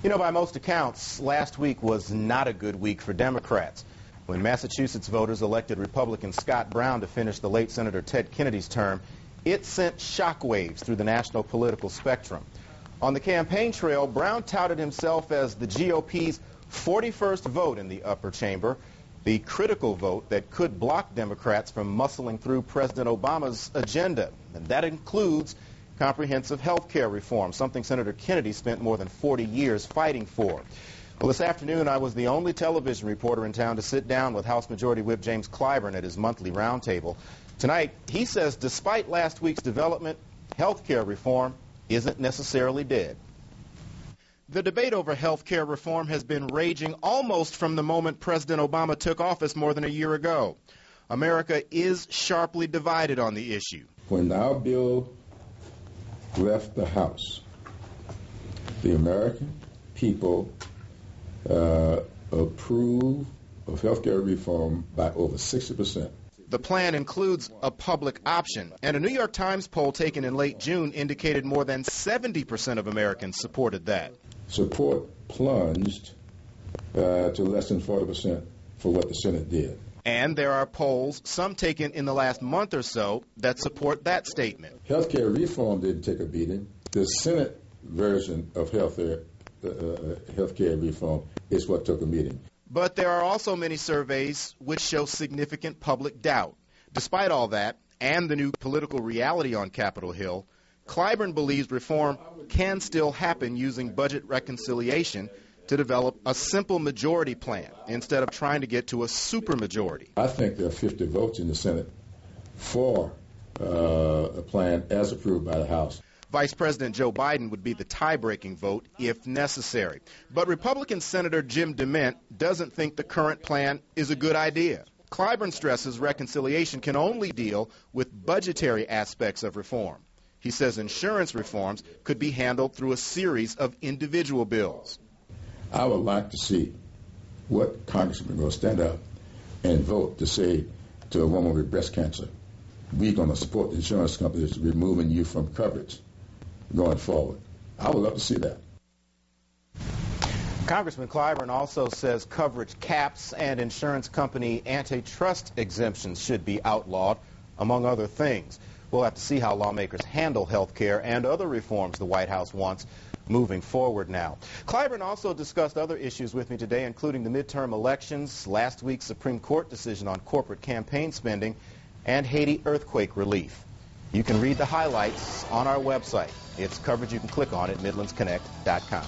You know, by most accounts, last week was not a good week for Democrats. When Massachusetts voters elected Republican Scott Brown to finish the late Senator Ted Kennedy's term, it sent shockwaves through the national political spectrum. On the campaign trail, Brown touted himself as the GOP's 41st vote in the upper chamber, the critical vote that could block Democrats from muscling through President Obama's agenda. And that includes comprehensive health care reform, something Senator Kennedy spent more than 40 years fighting for. Well, this afternoon, I was the only television reporter in town to sit down with House Majority Whip James Clyburn at his monthly roundtable. Tonight, he says despite last week's development, health care reform isn't necessarily dead. The debate over health care reform has been raging almost from the moment President Obama took office more than a year ago. America is sharply divided on the issue. When our bill left the House, the American people approved of health care reform by over 60%. The plan includes a public option, and a New York Times poll taken in late June indicated more than 70% of Americans supported that. Support plunged to less than 40% for what the Senate did. And there are polls, some taken in the last month or so, that support that statement. Health care reform didn't take a beating. The Senate version of health care reform is what took a beating. But there are also many surveys which show significant public doubt. Despite all that, and the new political reality on Capitol Hill, Clyburn believes reform can still happen using budget reconciliation to develop a simple majority plan instead of trying to get to a supermajority. I think there are 50 votes in the Senate for a plan as approved by the House. Vice President Joe Biden would be the tie-breaking vote if necessary. But Republican Senator Jim DeMint doesn't think the current plan is a good idea. Clyburn stresses reconciliation can only deal with budgetary aspects of reform. He says insurance reforms could be handled through a series of individual bills. I would like to see what congressman will stand up and vote to say to a woman with breast cancer, we're going to support the insurance companies removing you from coverage going forward. I would love to see that. Congressman Clyburn also says coverage caps and insurance company antitrust exemptions should be outlawed, among other things. We'll have to see how lawmakers handle health care and other reforms the White House wants moving forward now. Clyburn also discussed other issues with me today, including the midterm elections, last week's Supreme Court decision on corporate campaign spending, and Haiti earthquake relief. You can read the highlights on our website. It's coverage you can click on at MidlandsConnect.com.